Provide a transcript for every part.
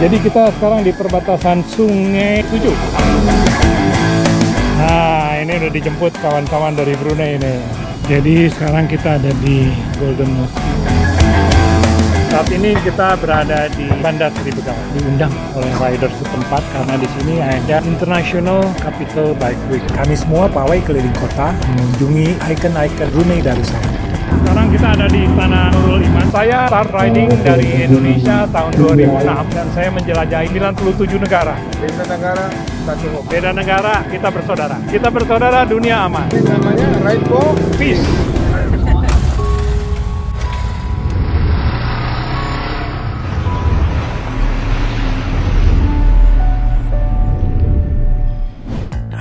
Jadi kita sekarang di perbatasan Sungai Tujuh. Nah, ini udah dijemput kawan-kawan dari Brunei ini. Jadi sekarang kita ada di Golden Mosque. Saat ini kita berada di Bandar Sri Begawan. Diundang oleh rider setempat karena di sini ada International Capital Bike Week. Kami semua pawai keliling kota mengunjungi ikon-ikon Brunei Darussalam. Sekarang kita ada di Istana Nurul Iman. Saya start riding dari Indonesia tahun 2006 dan saya menjelajahi 97 negara. Beda negara, satu hobi. Beda negara, kita bersaudara. Kita bersaudara, dunia aman. Ini namanya Ride for Peace.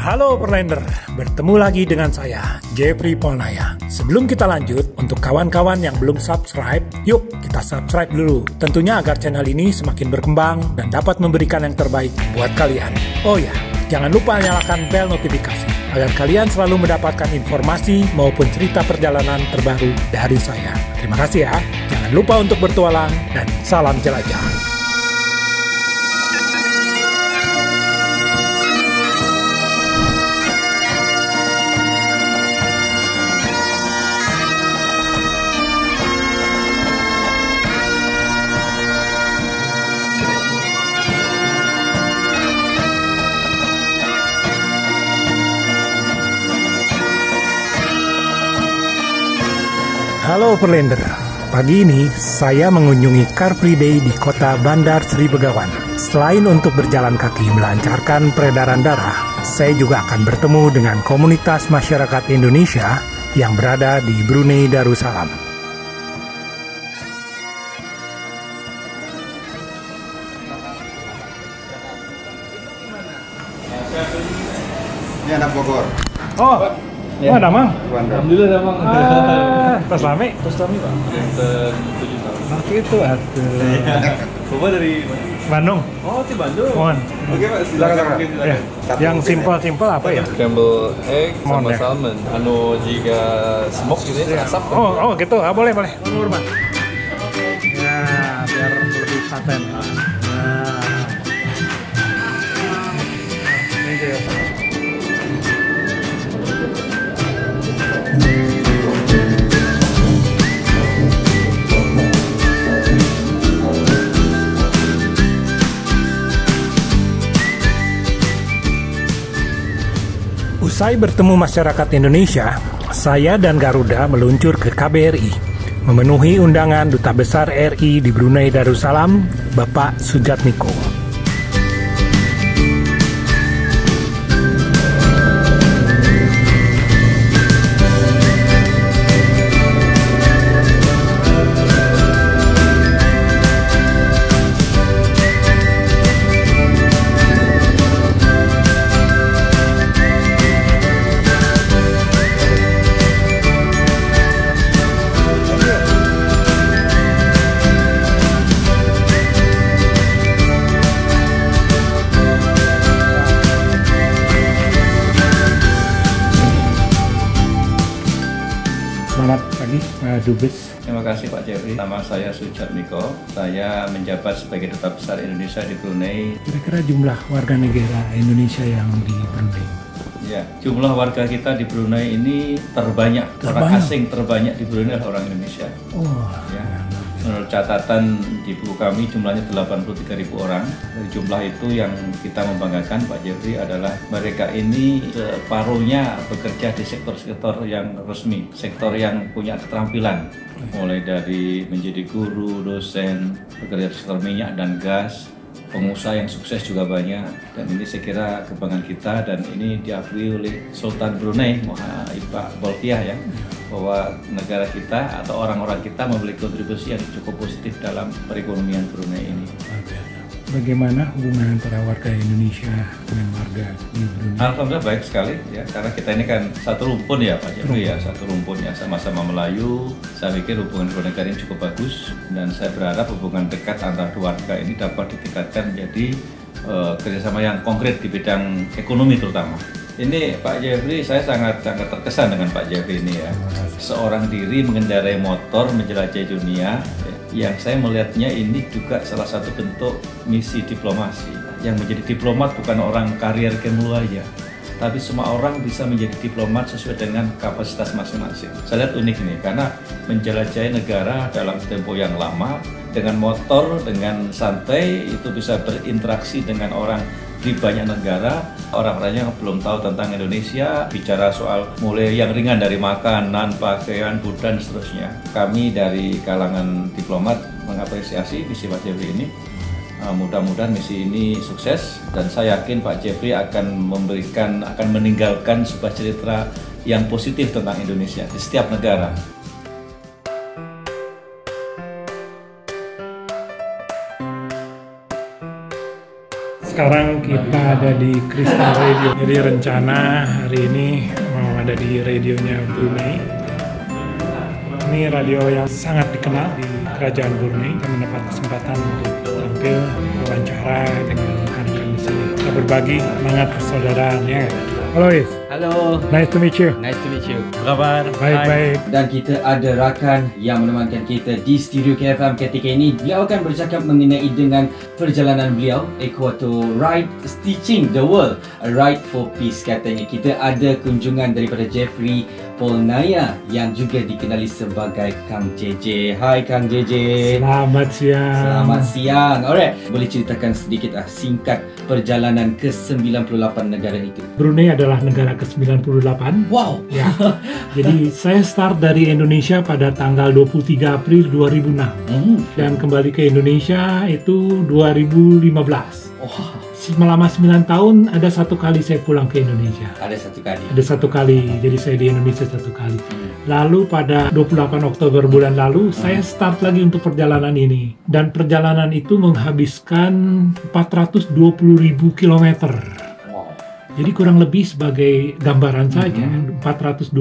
Halo Perlander, bertemu lagi dengan saya, Jeffrey Polnaya. Sebelum kita lanjut, untuk kawan-kawan yang belum subscribe, yuk kita subscribe dulu. Tentunya agar channel ini semakin berkembang dan dapat memberikan yang terbaik buat kalian. Oh ya, jangan lupa nyalakan bel notifikasi, agar kalian selalu mendapatkan informasi maupun cerita perjalanan terbaru dari saya. Terima kasih ya, jangan lupa untuk bertualang dan salam jelajah. Halo Perlander, pagi ini saya mengunjungi Car Free Day di kota Bandar Sri Begawan. Selain untuk berjalan kaki melancarkan peredaran darah, saya juga akan bertemu dengan komunitas masyarakat Indonesia yang berada di Brunei Darussalam. Ini anak Bogor. Oh, ya. Ada Mang? Alhamdulillah ada Mang. Tas lami? Tas lami Pak. Yang ke-7 tahun. Nah itu Bapak dari Bandung. Oh, di Bandung. Mohon. Oke Pak, silakan. Ya. Yang simpel-simpel apa ya? Scramble egg Mohon sama ya. salmon. Jika smoke gitu ya, asap. Oh gitu. Boleh. Nur, Bang. Ya, biar lebih paten. Nah. Thank you. Usai bertemu masyarakat Indonesia, saya dan Garuda meluncur ke KBRI, memenuhi undangan Duta Besar RI di Brunei Darussalam, Bapak Sujatmiko. Selamat pagi, Pak Dubes. Terima kasih Pak Jeffrey. Nama saya Sujatmiko. Saya menjabat sebagai Duta Besar Indonesia di Brunei. Kira-kira jumlah warga negara Indonesia yang di Brunei? Ya, jumlah warga kita di Brunei ini terbanyak. Orang asing terbanyak di Brunei adalah orang Indonesia. Oh, ya. Menurut catatan di buku kami jumlahnya 83.000 orang. Dari jumlah itu yang kita membanggakan Pak Jeffrey adalah mereka ini separuhnya bekerja di sektor-sektor yang resmi, sektor yang punya keterampilan. Mulai dari menjadi guru, dosen, bekerja di sektor minyak dan gas, pengusaha yang sukses juga banyak. Dan ini saya kira kebanggaan kita dan ini diakui oleh Sultan Brunei Pak Bolkiah ya, bahwa negara kita atau orang-orang kita memiliki kontribusi yang cukup positif dalam perekonomian Brunei ini. Bagaimana hubungan antara warga Indonesia dengan warga di Brunei? Alhamdulillah baik sekali ya, karena kita ini kan satu rumpun ya Pak Jeffrey ya, satu rumpun ya, sama-sama Melayu. Saya pikir hubungan kedua negara ini cukup bagus dan saya berharap hubungan dekat antara dua warga ini dapat ditingkatkan menjadi kerjasama yang konkret di bidang ekonomi terutama. Ini Pak Jeffrey, saya sangat terkesan dengan Pak Jeffrey ini ya. Seorang diri mengendarai motor menjelajahi dunia, ya. yang saya melihatnya ini juga salah satu bentuk misi diplomasi. Yang menjadi diplomat bukan orang karier Kemlu aja, tapi semua orang bisa menjadi diplomat sesuai dengan kapasitas masing-masing. Saya lihat unik ini karena menjelajahi negara dalam tempo yang lama dengan motor, dengan santai, itu bisa berinteraksi dengan orang di banyak negara. Orang-orangnya belum tahu tentang Indonesia, bicara soal mulai yang ringan dari makanan, pakaian, budaya, dan seterusnya. Kami dari kalangan diplomat mengapresiasi misi Pak Jeffrey ini. Mudah-mudahan misi ini sukses dan saya yakin Pak Jeffrey akan meninggalkan sebuah cerita yang positif tentang Indonesia di setiap negara. Sekarang kita ada di Crystal Radio. Jadi rencana hari ini mau ada di radionya Brunei. Ini radio yang sangat dikenal di Kerajaan Brunei. Kita mendapat kesempatan untuk tampil wawancara dengan rekan-rekan di sini. Kita berbagi semangat persaudaraan ya. Halo Is. Halo. Nice to meet you. Nice to meet you. Apa kabar? Baik-baik. Dan kita ada rakan yang menemankan kita di studio KFM ketika ini. Beliau akan bercakap mengenai dengan perjalanan beliau, Equator Ride Stitching the World, A Ride for Peace katanya. Kita ada kunjungan daripada Jeffrey Polnaya yang juga dikenali sebagai Kang JJ. Hai Kang JJ. Selamat siang. Selamat siang. Alright, boleh ceritakan sedikit singkat perjalanan ke 98 negara itu? Brunei adalah negara ke-98. Wow. Ya. Jadi saya start dari Indonesia pada tanggal 23 April 2006 dan kembali ke Indonesia itu 2015. Wow. Selama 9 tahun ada satu kali saya pulang ke Indonesia. Ada satu kali. Ada satu kali, jadi saya di Indonesia satu kali. Lalu pada 28 Oktober bulan lalu saya start lagi untuk perjalanan ini. Dan perjalanan itu menghabiskan 420.000 kilometer. Jadi kurang lebih sebagai gambaran saja, 420.000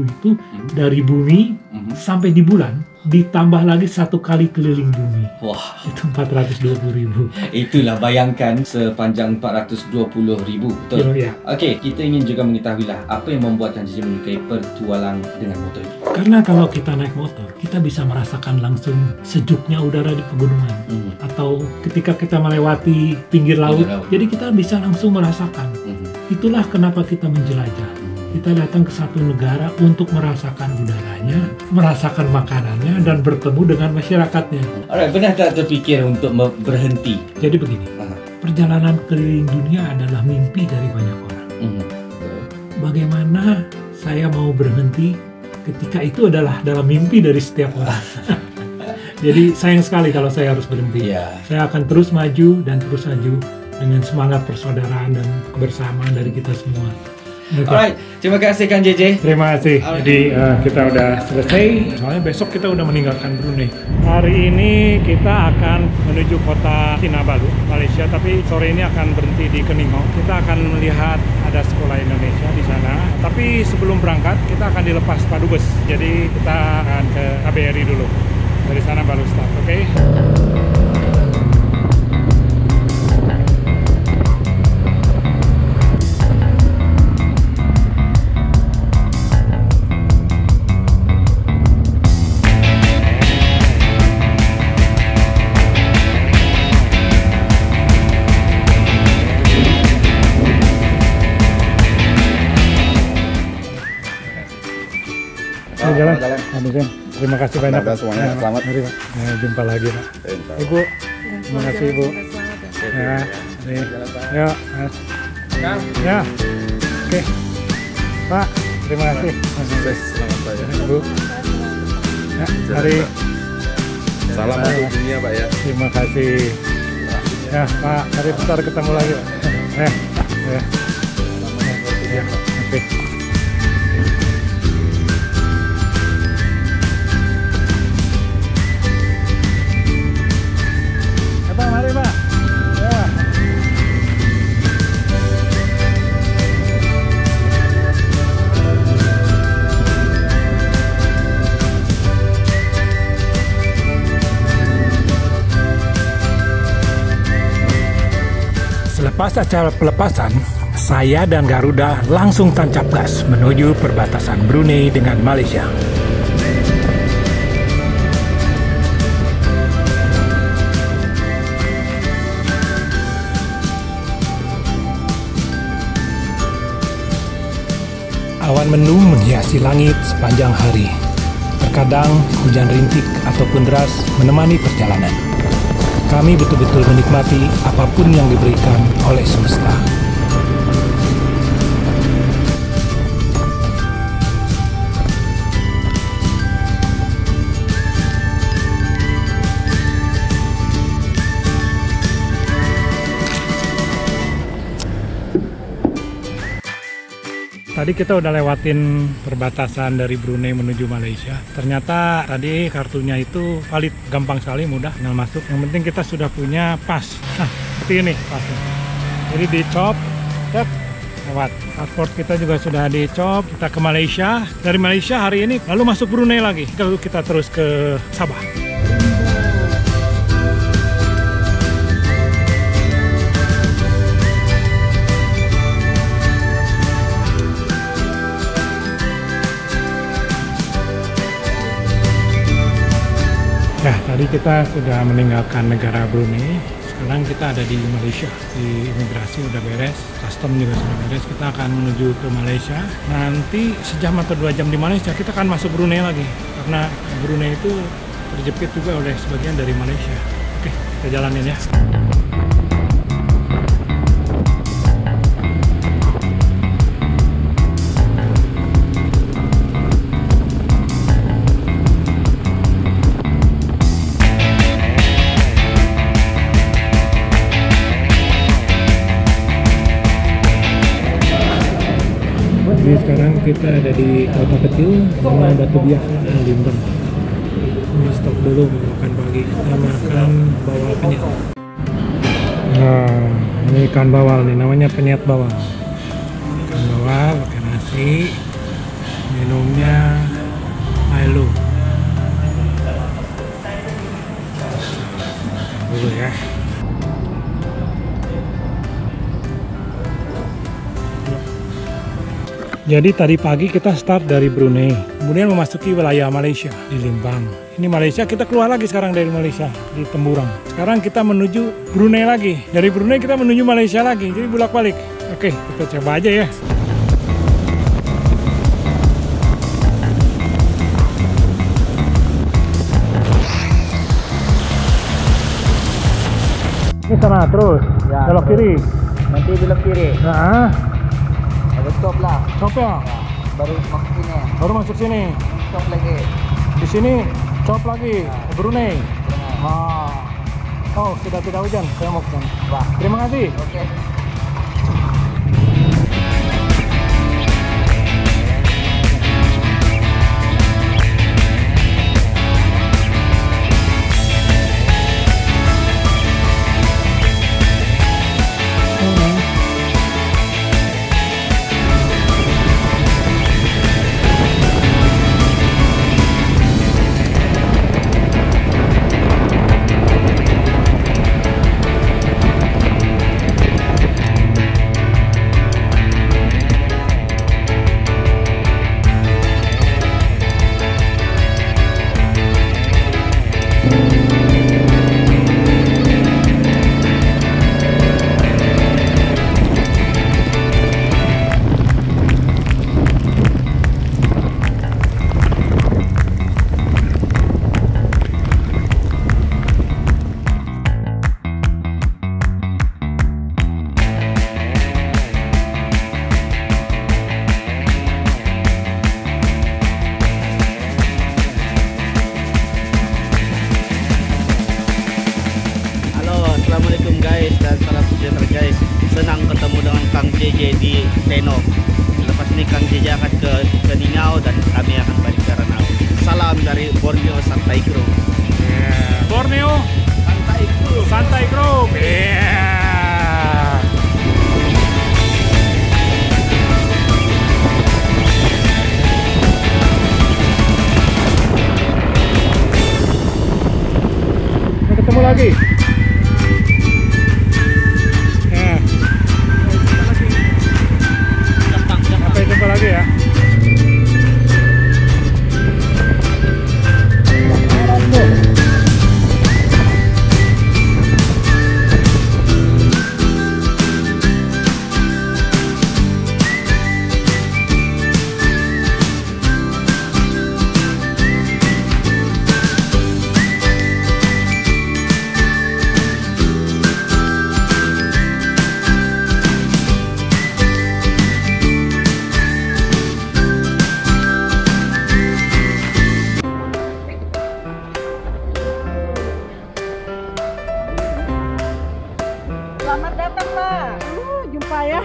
itu dari bumi sampai di bulan, ditambah lagi satu kali keliling bumi. Wah, itu 420.000. Itulah bayangkan sepanjang 420.000, betul? Ya. Okey, kita ingin juga mengetahui lah apa yang membuat Kang JJ menyukai pertualang dengan motor ini. Karena kalau kita naik motor, kita bisa merasakan langsung sejuknya udara di pegunungan, atau ketika kita melewati pinggir laut, jadi kita bisa langsung merasakan. Itulah kenapa kita menjelajah. Kita datang ke satu negara untuk merasakan udaranya, merasakan makanannya, dan bertemu dengan masyarakatnya. Alright, pernah tak terfikir untuk berhenti? Jadi begini, perjalanan keliling dunia adalah mimpi dari banyak orang. Bagaimana saya mau berhenti ketika itu adalah dalam mimpi dari setiap orang. Jadi sayang sekali kalau saya harus berhenti. Saya akan terus maju dan terus maju dengan semangat persaudaraan dan kebersamaan dari kita semua. Alright, terima kasih Kang JJ. Terima kasih. Jadi kita udah selesai. Soalnya besok kita udah meninggalkan Brunei. Hari ini kita akan menuju kota Kinabalu, Malaysia. Tapi sore ini akan berhenti di Keningau. Kita akan melihat ada sekolah Indonesia di sana. Tapi sebelum berangkat kita akan dilepas padubes. Jadi kita akan ke KBRI dulu. Dari sana baru start, oke? Jalan. Terima kasih banyak. Semuanya selamat. Mari Pak. Jumpa lagi Pak. Ibu. Terima kasih Ibu. Ya. Ya. Ya. Oke. Pak. Terima kasih. Sukses. Selamat Pak ya. Ibu. Ya. Mari. Salam untuk dunia Pak ya. Terima kasih. Ya Pak. Mari bentar ketemu lagi Pak. Ya. Ya. Ya. Oke. Mari Pak. Ya. Selepas acara pelepasan, saya dan Garuda langsung tancap gas menuju perbatasan Brunei dengan Malaysia. Bintang-bintang mendung menghiasi langit sepanjang hari. Terkadang hujan rintik ataupun deras menemani perjalanan. Kami betul-betul menikmati apapun yang diberikan oleh semesta. Tadi kita udah lewatin perbatasan dari Brunei menuju Malaysia. Ternyata tadi kartunya itu valid, gampang sekali, mudah, tinggal masuk. Yang penting kita sudah punya pas. Nah, seperti ini pasnya. Jadi dicop, lewat. Paspor kita juga sudah dicop. Kita ke Malaysia. Dari Malaysia hari ini, lalu masuk Brunei lagi. Lalu kita terus ke Sabah. Nah, tadi kita sudah meninggalkan negara Brunei. Sekarang kita ada di Malaysia. Di imigrasi udah beres, custom juga sudah beres. Kita akan menuju ke Malaysia. Nanti sejam atau 2 jam di Malaysia kita akan masuk Brunei lagi. Karena Brunei itu terjepit juga oleh sebagian dari Malaysia. Oke, kita jalanin ya. Jadi sekarang kita ada di kota kecil namanya Batu Biak, Limbang. Ini stop dulu makan pagi. Kita makan bawal penyet. Nah, ini ikan bawal nih, namanya penyet bawal. Ikan bawal pakai nasi. Minumnya Milo. Makan dulu ya. Jadi tadi pagi kita start dari Brunei, kemudian memasuki wilayah Malaysia di Limbang. Ini Malaysia, kita keluar lagi sekarang dari Malaysia di Temburang. Sekarang kita menuju Brunei lagi. Dari Brunei kita menuju Malaysia lagi, jadi bolak-balik. Oke, kita coba aja ya. Ini sana terus, Ya, belok terus. kiri. Nanti belok kiri. Nah, Ada stop lah. stop ya. Baru masuk sini. Baru masuk sini. Stop lagi. Di sini cop lagi ke Brunei. Ah. Oh, sudah tidak hujan. Saya mau ke sana. Wah. Terima kasih. Oke. Assalamualaikum guys dan salam sejahtera guys. Senang ketemu dengan Kang JJ di Tenok. Selepas ini Kang JJ akan ke Ningau dan kami akan balik ke Ranau. Salam dari Borneo Santai Group. Borneo Santai Group. Santai Group. Ketemu lagi. Sampai jumpa lagi ya.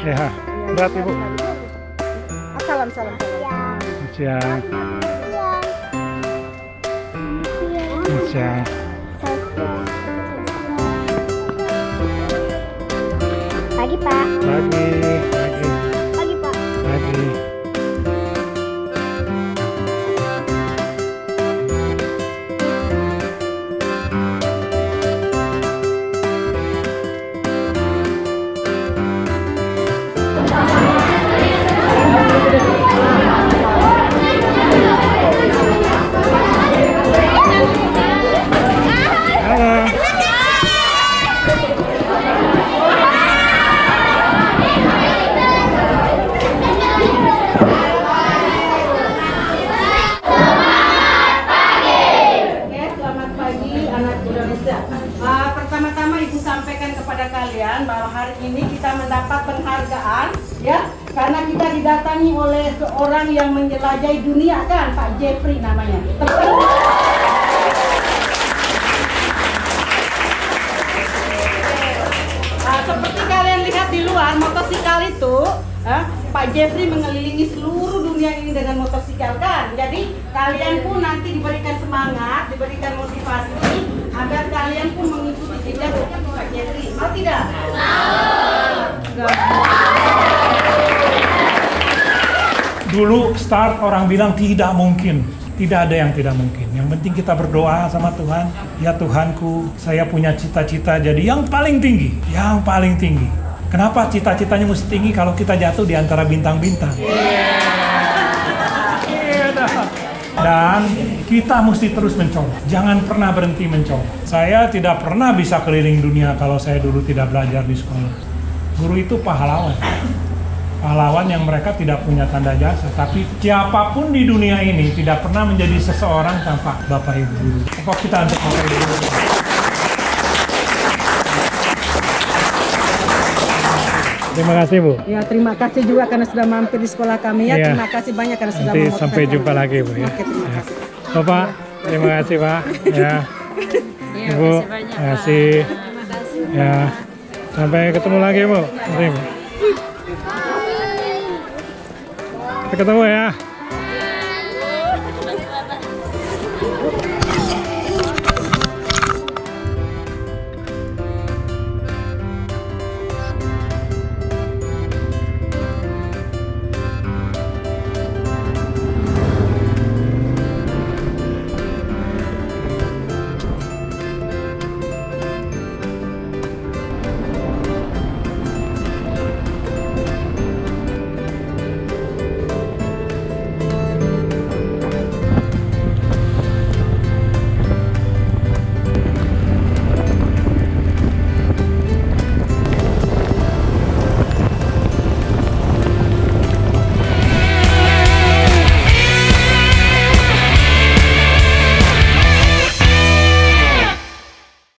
ya. Ya, berat Ibu. Salam. Siang. Siang. Pagi, Pak. Pagi. Pagi, Pak. Pagi. Pertama-tama Ibu sampaikan kepada kalian bahwa hari ini kita mendapat penghargaan ya karena kita didatangi oleh seorang yang menjelajahi dunia kan, Pak Jeffrey namanya. Seperti kalian lihat di luar motosikal itu, Pak Jeffrey mengelilingi seluruh dunia ini dengan motosikal kan. Jadi kalian pun nanti diberikan semangat, diberikan motivasi agar kalian pun mengikuti jejak Pak Jeffrey. Mau tidak? Dulu start orang bilang tidak mungkin. Tidak ada yang tidak mungkin. Yang penting kita berdoa sama Tuhan. Ya Tuhanku, saya punya cita-cita jadi yang paling tinggi. Yang paling tinggi. Kenapa cita-citanya mesti tinggi kalau kita jatuh di antara bintang-bintang? Dan kita mesti terus mencoba. Jangan pernah berhenti mencoba. Saya tidak pernah bisa keliling dunia kalau saya dulu tidak belajar di sekolah. Guru itu pahlawan. Pahlawan yang mereka tidak punya tanda jasa. Tapi siapapun di dunia ini tidak pernah menjadi seseorang tanpa Bapak Ibu Guru. Tepuk kita untuk Bapak Ibu Guru. Terima kasih Bu. Ya, terima kasih juga karena sudah mampir di sekolah kami ya. Iya. Terima kasih banyak karena sudah Nanti memotivasi sampai jumpa kami. lagi Bu ya. Oke, terima kasih. Bapak, terima kasih Pak. Ya. Ibu, terima kasih. Ya. Sampai ketemu lagi Bu. Nanti, Bu. Kita ketemu ya.